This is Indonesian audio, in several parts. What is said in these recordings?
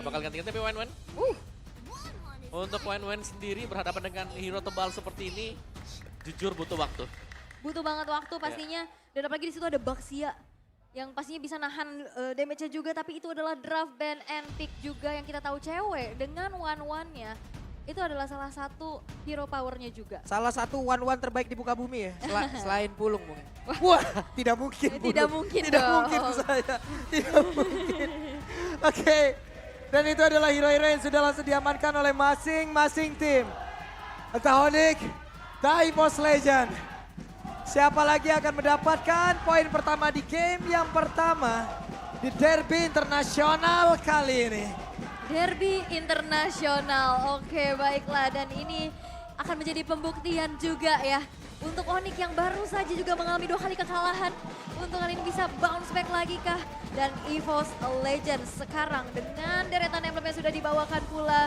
Bakal ganti-ganti tapi Wen. Untuk Wen sendiri berhadapan dengan hero tebal seperti ini, jujur butuh waktu. Butuh banget waktu pastinya. Dan apalagi di situ ada Baxia yang pastinya bisa nahan damage-nya juga. Tapi itu adalah draft ban and pick juga yang kita tahu cewek dengan one-one-nya. Itu adalah salah satu hero powernya juga. Salah satu one-one terbaik di muka bumi ya, selain Pulung mungkin. Wah, tidak mungkin. Tidak Pulung. mungkin Tidak dong. mungkin saya, tidak mungkin. Oke, dan itu adalah hero-hero yang sudah langsung diamankan oleh masing-masing tim. Entah Onyx, entah EVOS Legend. Siapa lagi akan mendapatkan poin pertama di game yang pertama di derby internasional kali ini. Derby internasional, oke baiklah, dan ini akan menjadi pembuktian juga ya untuk Onyx yang baru saja juga mengalami 2 kali kekalahan. Untuk kali ini bisa bounce back lagi kah? Dan EVOS Legends sekarang dengan deretan emblem yang sudah dibawakan pula.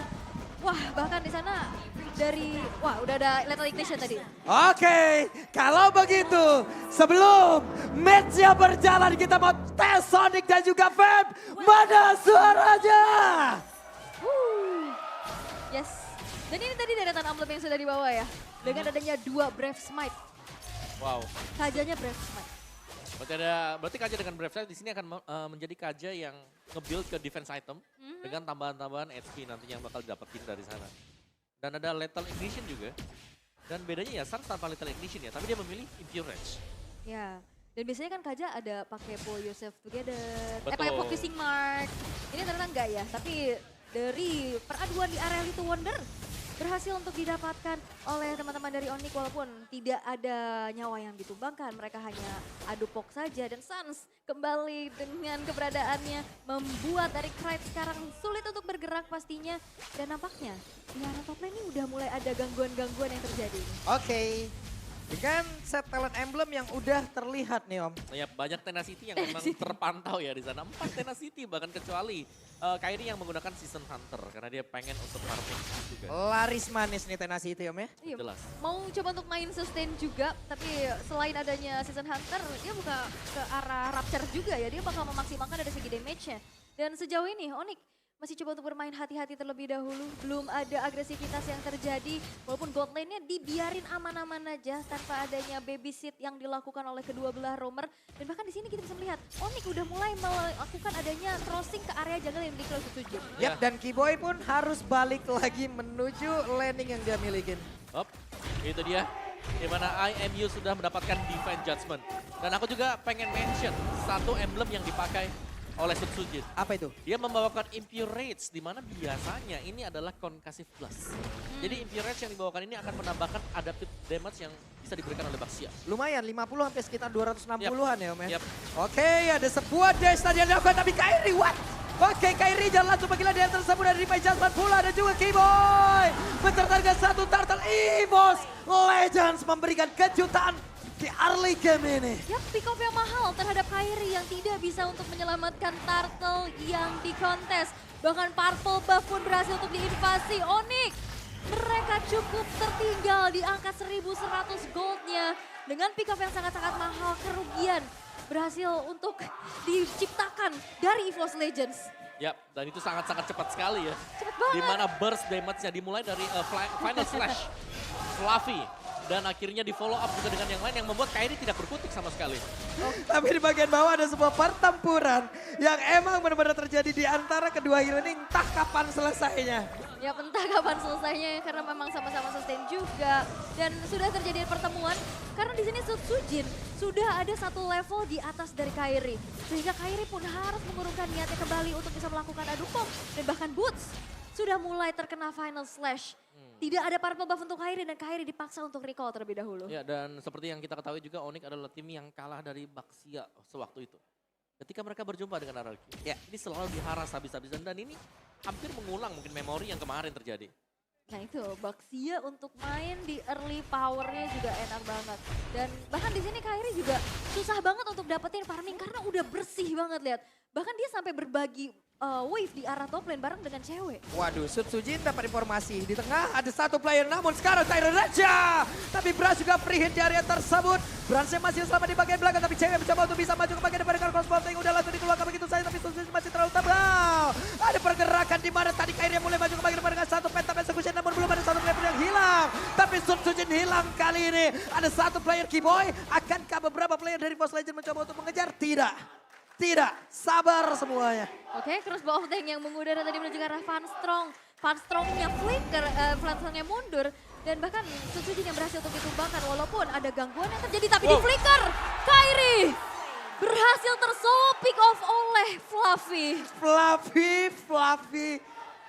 Wah, bahkan di sana udah ada Lethal Ignition tadi. Oke, kalau begitu sebelum match-nya berjalan kita mau tes Sonic dan juga Feb. Mana suaranya? Yes. Dan ini tadi deretan emblem yang sudah dibawa ya. Dengan adanya 2 Brave Smite. Wow. Kajanya Brave Smite. Berarti Kaja dengan Brave Smite di sini akan menjadi Kaja yang nge-build ke defense item dengan tambahan-tambahan HP nantinya yang bakal didapetin dari sana. Dan ada Lethal Ignition juga. Dan bedanya ya Sar tanpa Lethal Ignition ya, tapi dia memilih Impure Rage. Ya. Dan biasanya kan Kaja ada pakai Pull Yourself Together, Betul. pakai Focusing Mark. Ini ternyata enggak ya, tapi dari peraduan di area Little Wonder berhasil untuk didapatkan oleh teman-teman dari Onyx walaupun tidak ada nyawa yang ditumbangkan. Mereka hanya adu pok saja dan Sans kembali dengan keberadaannya membuat dari Krite sekarang sulit untuk bergerak pastinya. Dan nampaknya di arah top lane ini udah mulai ada gangguan-gangguan yang terjadi. Oke, dengan set talent emblem yang udah terlihat nih Om. Ya banyak Tenacity yang memang terpantau ya di sana. 4 Tenacity bahkan kecuali Kairi yang menggunakan Season Hunter karena dia pengen untuk farming juga. Laris manis nih Tenacity Om ya. Iya, Jelas. mau coba untuk main sustain juga, tapi selain adanya Season Hunter, dia buka ke arah Rapture juga ya, dia bakal memaksimalkan dari segi damage-nya. Dan sejauh ini Onyx masih coba untuk bermain hati-hati terlebih dahulu, belum ada agresivitas yang terjadi, walaupun bot lane-nya dibiarin aman-aman aja tanpa adanya babysit yang dilakukan oleh kedua belah roamer. Dan bahkan di sini kita bisa melihat Onyx udah mulai melakukan adanya crossing ke area jungle yang dimiliki oleh Sujin. Yap, dan Kiboy pun harus balik lagi menuju landing yang dia milikin. Hop, itu dia. Dimana IMU sudah mendapatkan Divine Judgment. Dan aku juga pengen mention satu emblem yang dipakai oleh Sujin. Apa itu? Dia membawakan Impure Rage, di mana biasanya ini adalah Concussive Blast. Jadi Impure Rage yang dibawakan ini akan menambahkan adaptive damage yang bisa diberikan oleh Baxia. Lumayan, 50 sampai sekitar 260-an ya Om ya. Yap. Oke, ada sebuah dash tadi yang dilakukan tapi Kairi what? Oke, Kairi jalan langsung bagi dia tersebut dari Divine Judgment pula ada juga Kiboy. Bertarga satu turtle EVOS Legends memberikan kejutan di early game ini. Ya, pick off yang mahal terhadap Kairi yang tidak bisa untuk menyelamatkan turtle yang di kontes. Bahkan Purple Buff pun berhasil untuk diinvasi Onyx. Mereka cukup tertinggal di angka 1100 goldnya. Dengan pick off yang sangat-sangat mahal, kerugian berhasil untuk diciptakan dari EVOS Legends. Yap, dan itu sangat-sangat cepat sekali ya. Cepet banget. Di mana burst damage-nya dimulai dari Final Slash, Fluffy. Dan akhirnya di follow up juga dengan yang lain yang membuat Kairi tidak berkutik sama sekali. Tapi di bagian bawah ada sebuah pertempuran yang emang benar-benar terjadi di antara kedua hero ini entah kapan selesainya. Ya entah kapan selesainya karena memang sama-sama sustain juga. Dan sudah terjadi pertemuan karena di sini Sujin sudah ada satu level di atas dari Kairi. Sehingga Kairi pun harus mengurungkan niatnya kembali untuk bisa melakukan adu pom. Dan bahkan Boots sudah mulai terkena Final Slash. Tidak ada purple buff untuk Kairi dan Kairi dipaksa untuk recall terlebih dahulu. Ya, dan seperti yang kita ketahui juga Onyx adalah tim yang kalah dari Baxia sewaktu itu. Ketika mereka berjumpa dengan RRQ, Ya. ini selalu diharas habis-habisan dan ini hampir mengulang mungkin memori yang kemarin terjadi. Nah itu, Baxia untuk main di early powernya juga enak banget. Dan bahkan di sini Kairi juga susah banget untuk dapetin farming karena udah bersih banget lihat. Bahkan dia sampai berbagi wave di arah top lane bareng dengan cewek. Waduh, Sujin dapat informasi. Di tengah ada satu player namun sekarang Tyron Raja. Tapi Bras juga free hit di area tersebut. Bransnya masih selamat di bagian belakang tapi cewek mencoba untuk bisa maju ke bagian depan dengan crossbow yang udah langsung dikeluarkan begitu saja. Tapi Sujin masih terlalu tebal. Ada pergerakan di mana tadi Kairi mulai maju ke bagian depan dengan satu penta execution, namun belum ada satu player yang hilang. Tapi Sun Sujin hilang kali ini. Ada satu player Keyboy. Akankah beberapa player dari Force Legend mencoba untuk mengejar? Tidak. Tidak. Sabar semuanya. Oke, crossbow of tank yang mengudara tadi menuju ke arah Van Strong. Van Strongnya flicker, Van Strongnya mundur. Dan bahkan Sun Sujin yang berhasil untuk ditumbangkan walaupun ada gangguan yang terjadi. Tapi di flicker, Kairi berhasil tersolo pick off oleh Fluffy.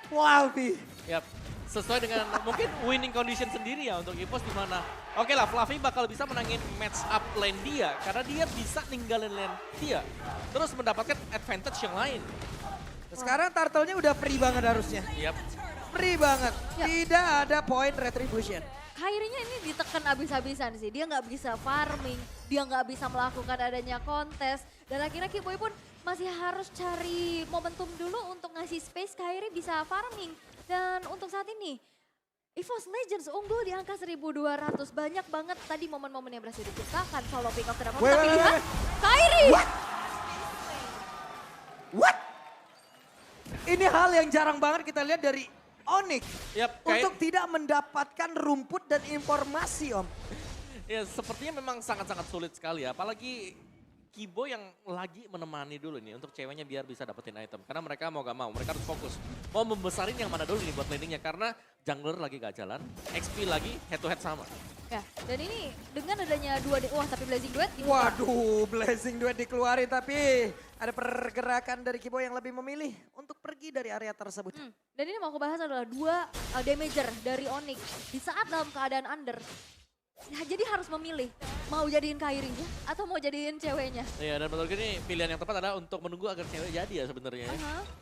Fluffy. Yap, sesuai dengan mungkin winning condition sendiri ya untuk EVOS di mana. Oke lah, Fluffy bakal bisa menangin match up lane dia karena dia bisa ninggalin lane dia. Terus mendapatkan advantage yang lain. Sekarang Turtle-nya udah free banget harusnya. Yap. Free banget. Yap. Tidak ada point retribution. Kairinya ini ditekan abis-abisan sih. Dia nggak bisa farming, dia nggak bisa melakukan adanya kontes. Dan akhirnya Keyboy pun masih harus cari momentum dulu untuk ngasih space Kairi bisa farming. Dan untuk saat ini, EVOS Legends unggul di angka 1200. Banyak banget tadi momen-momen yang berhasil diciptakan. Solo pick off terdapat. Tapi lihat, Kairi! What? Ini hal yang jarang banget kita lihat dari Onyx. Yap, Untuk tidak mendapatkan rumput dan informasi, Om. Ya sepertinya memang sangat-sangat sulit sekali ya. Apalagi Keyboy yang lagi menemani dulu nih untuk ceweknya biar bisa dapetin item. Karena mereka mau gak mau, mereka harus fokus. Mau membesarin yang mana dulu nih buat landingnya. Karena jungler lagi gak jalan, XP lagi head to head sama. Ya, dan ini dengan adanya wah tapi Blazing Duet. Waduh, Blazing Duet dikeluarin tapi ada pergerakan dari Keyboy yang lebih memilih untuk pergi dari area tersebut. Dan ini mau aku bahas adalah dua damager dari Onyx di saat dalam keadaan under. Ya, jadi harus memilih mau jadiin Kairinya atau mau jadiin ceweknya. Iya, dan menurut gue ini pilihan yang tepat adalah untuk menunggu agar cewek jadi ya sebenarnya.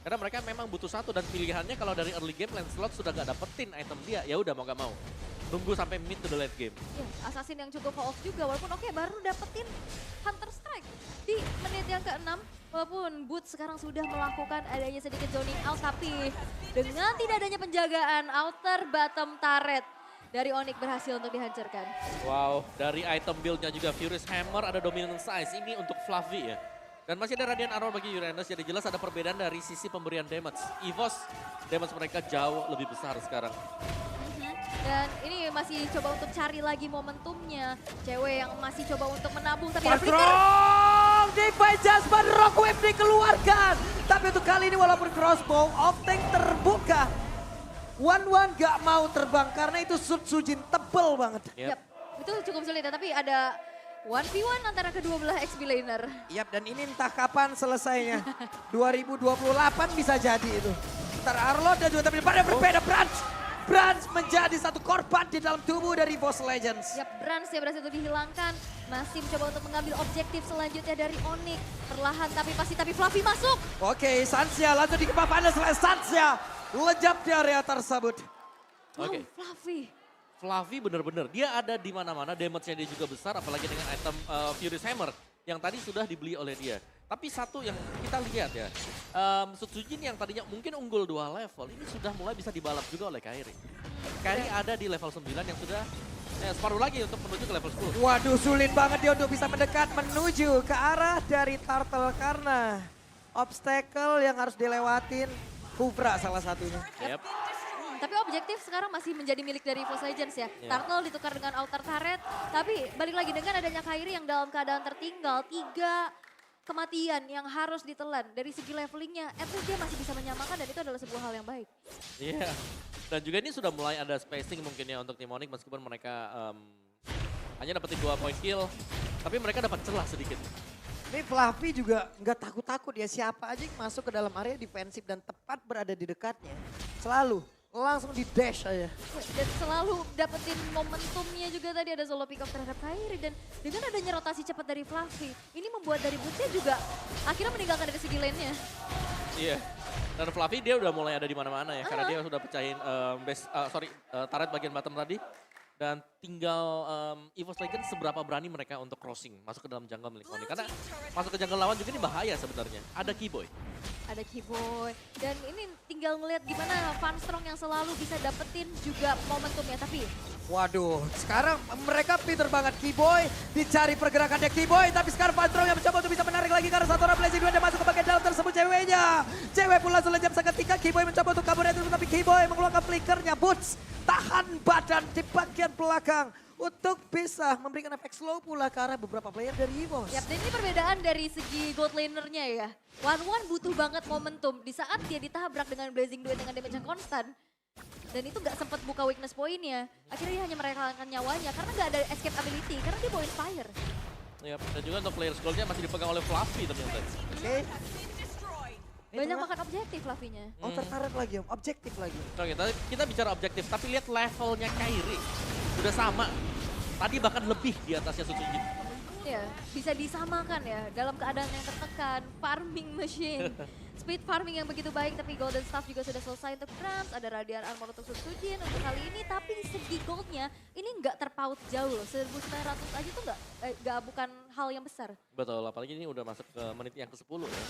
Karena mereka memang butuh satu dan pilihannya kalau dari early game Lancelot sudah gak dapetin item dia, ya udah mau gak mau. Nunggu sampai mid to the late game. Ya, assassin yang cukup off juga walaupun oke baru dapetin Hunter Strike di menit yang ke-6. Walaupun Boots sekarang sudah melakukan adanya sedikit zoning out tapi dengan tidak adanya penjagaan outer bottom turret dari Onyx berhasil untuk dihancurkan. Wow, dari item build-nya juga Furious Hammer ada dominant size. Ini untuk Fluffy ya. Dan masih ada Radiant Arrow bagi Uranus, jadi jelas ada perbedaan dari sisi pemberian damage. EVOS, damage mereka jauh lebih besar sekarang. Dan ini masih coba untuk cari lagi momentumnya. Cewek yang masih coba untuk menabung tapi ada flicker. Divine Jasmine Rock Wave dikeluarkan. Tapi untuk kali ini walaupun crossbow of tank terbuka. One gak mau terbang karena itu Sun Sujin tebel banget. Yap, itu cukup sulit ya, tapi ada 1v1 antara kedua belah XP laner. Yap, dan ini entah kapan selesainya. 2028 bisa jadi itu. Ntar Arlot dan juga tapi pada berbeda Branch menjadi satu korban di dalam tubuh dari Boss Legends. Yap, Branch yang berhasil untuk dihilangkan. Masih mencoba untuk mengambil objektif selanjutnya dari Onyx. Perlahan tapi pasti, tapi Fluffy masuk. Oke, Sansia langsung dikepapkan oleh Sansia. Lejap di area tersebut. Oke. Fluffy bener-bener, dia ada di mana-mana, damage-nya dia juga besar, apalagi dengan item Furious Hammer yang tadi sudah dibeli oleh dia. Tapi satu yang kita lihat ya, Sutsujin yang tadinya mungkin unggul 2 level, ini sudah mulai bisa dibalap juga oleh Kairi. Kairi ada di level 9 yang sudah separuh lagi untuk menuju ke level 10. Waduh, sulit banget dia untuk bisa mendekat menuju ke arah dari Turtle karena obstacle yang harus dilewatin. Kufra salah satunya. Yep. Tapi objektif sekarang masih menjadi milik dari EVOS Legends ya. Turtle ditukar dengan outer turret. Tapi balik lagi dengan adanya Kairi yang dalam keadaan tertinggal. 3 kematian yang harus ditelan. Dari segi levelingnya, at least dia masih bisa menyamakan dan itu adalah sebuah hal yang baik. Iya. Dan juga ini sudah mulai ada spacing mungkin ya untuk tim Onyx meskipun mereka hanya dapetin 2 point kill. Tapi mereka dapat celah sedikit. Ini Fluffy juga nggak takut-takut ya, siapa aja yang masuk ke dalam area defensif dan tepat berada di dekatnya. Selalu langsung di dash aja. Dan selalu dapetin momentumnya juga tadi ada solo pick up terhadap Kairi. Dan dengan adanya rotasi cepat dari Fluffy, ini membuat dari Bootsnya juga akhirnya meninggalkan dari segi lane-nya. Iya. Dan Fluffy dia udah mulai ada di mana-mana ya, karena dia sudah pecahin turret bagian bottom tadi. Dan tinggal EVOS Legends seberapa berani mereka untuk crossing, masuk ke dalam jungle milik Onyx. Karena masuk ke jungle lawan juga ini bahaya sebenarnya. Ada Keyboy. Ada Keyboy. Dan ini tinggal ngelihat gimana Van Strong yang selalu bisa dapetin juga momentumnya. Tapi Waduh, sekarang mereka pinter banget. Keyboy, dicari pergerakannya Keyboy. Tapi sekarang Fanstrong yang mencoba untuk bisa menarik lagi karena satu orang Blazing 2 dia masuk ke bagian dalam tersebut ceweknya. Cewek pun langsung lejam seketika. Keyboy mencoba untuk kabur dari tapi Keyboy mengeluarkan flickernya. Boots tahan badan di bagian belakang untuk bisa memberikan efek slow pula ke arah beberapa player dari EVOS. Yap, dan ini perbedaan dari segi gold lanernya ya. One butuh banget momentum. Di saat dia ditabrak dengan Blazing Duet dengan damage yang konstan. Dan itu gak sempat buka weakness pointnya. Akhirnya dia hanya merelakan nyawanya karena gak ada escape ability. Karena dia bawa Inspire. Ya, dan juga untuk players goldnya masih dipegang oleh Fluffy ternyata. Oke. Banyak makan objektif Fluffy-nya. Oh tertarik lagi om, objektif lagi. Oke, kita bicara objektif, tapi lihat levelnya Kairi. Udah sama. Tadi bahkan lebih di atasnya Sutsujin. Ya, bisa disamakan ya dalam keadaan yang tertekan. Farming machine. Speed farming yang begitu baik, tapi golden staff juga sudah selesai untuk Krams. Ada radiant armor untuk Sutsujin untuk kali ini. Tapi di segi goldnya ini nggak terpaut jauh loh. 1900 aja tuh nggak bukan hal yang besar. Betul, apalagi ini udah masuk ke menit yang ke-10 ya.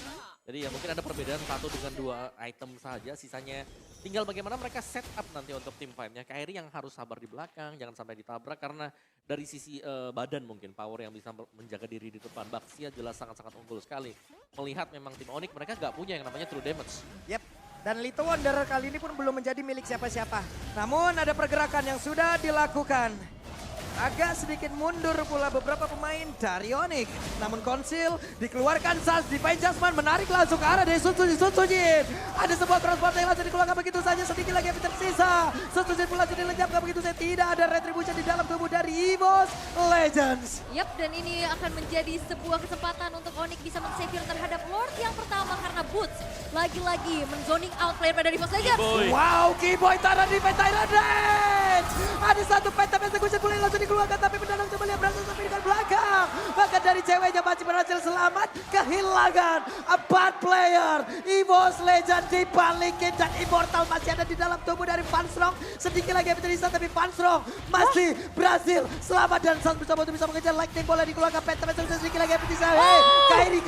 Jadi ya mungkin ada perbedaan 1 dengan 2 item saja. Sisanya tinggal bagaimana mereka set up nanti untuk tim fight-nya. Kairi yang harus sabar di belakang, jangan sampai ditabrak. Karena dari sisi badan mungkin, power yang bisa menjaga diri di depan. Baxia jelas sangat-sangat unggul sekali. Melihat memang tim Onyx mereka nggak punya yang namanya true damage. Yep. Dan Little Wonder kali ini pun belum menjadi milik siapa-siapa. Namun ada pergerakan yang sudah dilakukan. Agak sedikit mundur pula beberapa pemain dari Onyx. Namun Konsil dikeluarkan Sals, Divine Jasmine menarik langsung ke arah dari Sutsujin. Ada sebuah transport yang langsung dikeluarkan begitu saja, sedikit lagi yang tersisa. Sutsujin pun langsung dilejapkan begitu saja, tidak ada retribution di dalam tubuh dari EVOS Legends. Yap, dan ini akan menjadi sebuah kesempatan untuk Onyx bisa men-secure terhadap Lord yang pertama karena Boots lagi-lagi men-zoning out player pada EVOS Legends. Wow, Keyboy taruh di Tyrant Range. Ada satu phantom execution boleh langsung dikeluarkan tapi mendalam coba lihat berhasil sampai di belakang. Bahkan dari ceweknya masih berhasil selamat, kehilangan 4 player. EVOS Legend dibalikin dan Immortal masih ada di dalam tubuh dari Fanstrong. Sedikit lagi yang tersisa tapi Fanstrong masih berhasil selamat dan Sans mencoba untuk bisa mengejar lightning bola dikeluarkan phantom execution sedikit lagi yang tersisa. Hey,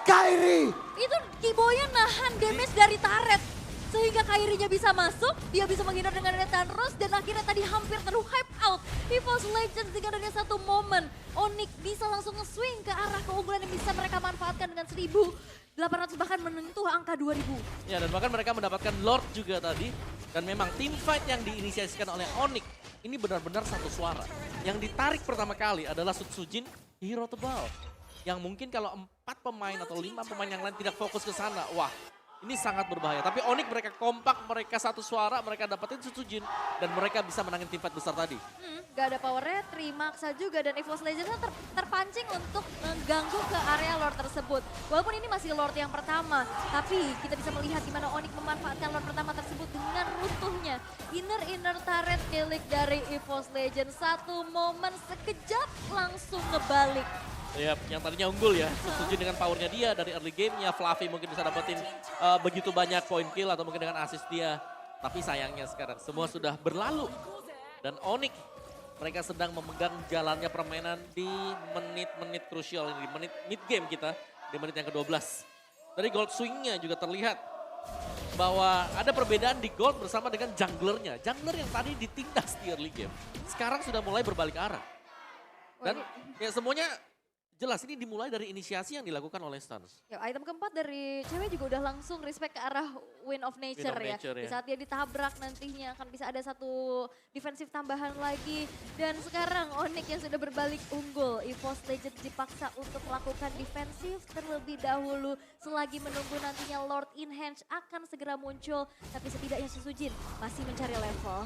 Kairi. Itu Keyboy-nya nahan damage dari turret. Sehingga Kairinya bisa masuk, dia bisa menghindar dengan Retan Rose dan akhirnya tadi hampir hype out. EVOS Legends dengan adanya satu momen, Onyx bisa langsung nge-swing ke arah keunggulan yang bisa mereka manfaatkan dengan 1.800 bahkan menyentuh angka 2.000. Ya, dan bahkan mereka mendapatkan Lord juga tadi. Dan memang tim fight yang diinisiasikan oleh Onyx ini benar-benar satu suara. Yang ditarik pertama kali adalah Sutsujin, hero tebal. Yang mungkin kalau 4 pemain atau 5 pemain yang lain tidak fokus ke sana, wah ini sangat berbahaya. Tapi Onyx mereka kompak, mereka satu suara, mereka dapetin Sutsujin. Dan mereka bisa menangin tim fight besar tadi. Gak ada powernya, maksa juga. Dan EVOS Legends terpancing untuk mengganggu ke area Lord tersebut. Walaupun ini masih Lord yang pertama. Tapi kita bisa melihat gimana Onyx memanfaatkan Lord pertama tersebut dengan runtuhnya. Inner turret milik dari EVOS Legends. Satu momen sekejap langsung ngebalik. Ya, yang tadinya unggul ya, Sutsujin dengan powernya dia dari early gamenya, Fluffy mungkin bisa dapetin begitu banyak point kill atau mungkin dengan assist dia. Tapi sayangnya sekarang semua sudah berlalu. Dan Onyx, mereka sedang memegang jalannya permainan di menit-menit krusial ini, di menit mid game kita, di menit yang ke-12. Dari gold swingnya juga terlihat bahwa ada perbedaan di gold bersama dengan junglernya. Jungler yang tadi ditindas di early game, sekarang sudah mulai berbalik arah. Dan ya semuanya jelas ini dimulai dari inisiasi yang dilakukan oleh Stans. Ya, item keempat dari cewek juga udah langsung respect ke arah Wind of Nature, Wind of Nature, ya. Di ya. saat dia ditabrak nantinya akan bisa ada satu defensif tambahan lagi. Dan sekarang Onyx yang sudah berbalik unggul. EVOS Legends dipaksa untuk melakukan defensif terlebih dahulu. Selagi menunggu nantinya Lord in Hand akan segera muncul. Tapi setidaknya Sutsujin masih mencari level.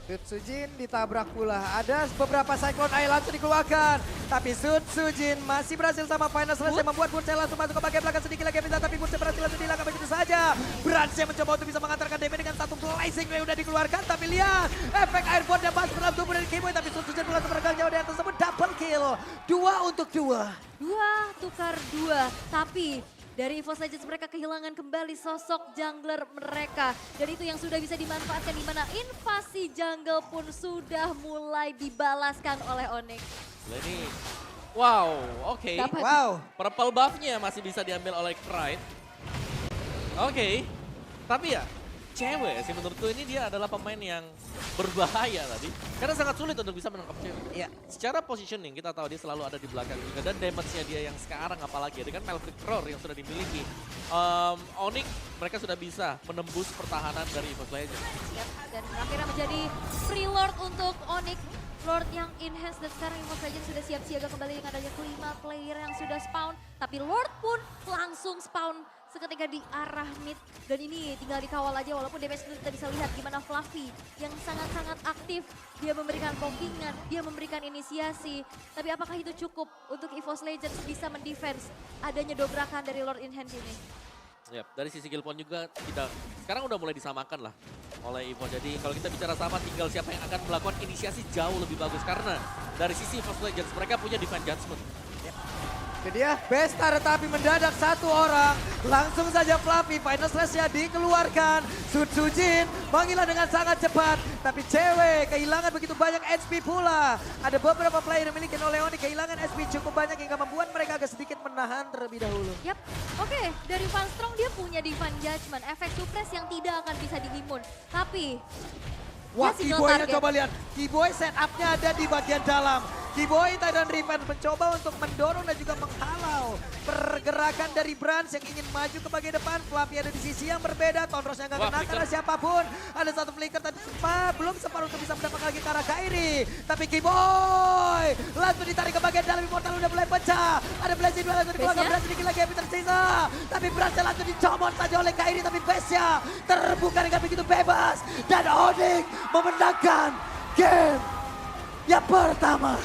Sutsujin ditabrak pula. Ada beberapa Cyclone Eye langsung dikeluarkan. Tapi Sutsujin masih berhasil sama Final Slash yang membuat Burce langsung masuk ke bagian belakang sedikit lagi bisa. Tapi Burce berhasil langsung dihilangkan begitu saja. Brance mencoba untuk bisa mengantarkan damage dengan satu blazing yang udah dikeluarkan. Tapi lihat efek airborne yang masuk dalam tubuh dari Keyboy. Tapi Sutsujin berhasil meregang jauh dari tersebut. Double kill. 2 untuk 2. 2 tukar 2. Tapi dari EVOS Legends mereka kehilangan kembali sosok jungler mereka. Dan itu yang sudah bisa dimanfaatkan di mana invasi jungle pun sudah mulai dibalaskan oleh Onyx. Nah ini, wow, oke. Dapat. Wow. Purple buff-nya masih bisa diambil oleh Pride. Oke, tapi ya cewek sih menurutku ini dia adalah pemain yang berbahaya tadi. Karena sangat sulit untuk bisa menangkap cewek. Iya. Secara positioning kita tahu dia selalu ada di belakang juga. Dan damage-nya dia yang sekarang apalagi dengan Maverick Roar yang sudah dimiliki. Onyx mereka sudah bisa menembus pertahanan dari EVOS Legends. Yap, dan akhirnya menjadi free lord untuk Onyx. Lord yang enhance dan sekarang EVOS Legends sudah siap siaga kembali dengan adanya kelima player yang sudah spawn. Tapi Lord pun langsung spawn seketika di arah mid. Dan ini tinggal dikawal aja walaupun damage itu kita bisa lihat gimana Fluffy yang sangat-sangat aktif. Dia memberikan pokingan, dia memberikan inisiasi. Tapi apakah itu cukup untuk EVOS Legends bisa mendefense adanya dobrakan dari Lord Enhance ini? Yap, dari sisi kill point juga tidak, sekarang udah mulai disamakan lah oleh EVOS. Jadi kalau kita bicara sama tinggal siapa yang akan melakukan inisiasi jauh lebih bagus. Karena dari sisi EVOS Legends mereka punya Divine Judgment. Itu dia, Besta tetapi mendadak satu orang. Langsung saja Fluffy, final slash-nya dikeluarkan. Sutsujin menghilang dengan sangat cepat. Tapi cewek kehilangan begitu banyak HP pula. Ada beberapa player yang dimiliki oleh Onyx kehilangan HP cukup banyak hingga membuat mereka agak sedikit menahan terlebih dahulu. Yap, oke. Dari Van Strong dia punya Divine Judgment, efek suppress yang tidak akan bisa diimun. Tapi Wah, dia single Kiboy-nya target. coba lihat. Kiboy setup-nya ada di bagian dalam. Kiboy Titan Revenge mencoba untuk mendorong dan juga menghalau pergerakan dari Brans yang ingin maju ke bagian depan. Fluffy ada di sisi yang berbeda. Tonrosnya nggak Wah, kena karena siapapun. Ada satu flicker tadi belum sempat untuk bisa mendapatkan lagi ke arah Kairi. Tapi Kiboy langsung ditarik ke bagian dalam. Immortal udah mulai pecah. Ada blazing dua langsung dikeluarkan. Base-nya? Brans sedikit lagi yang tersisa. Tapi Brans langsung dicomot saja oleh Kairi. Tapi base-nya terbuka dengan begitu bebas. Dan Onyx memenangkan game yang pertama.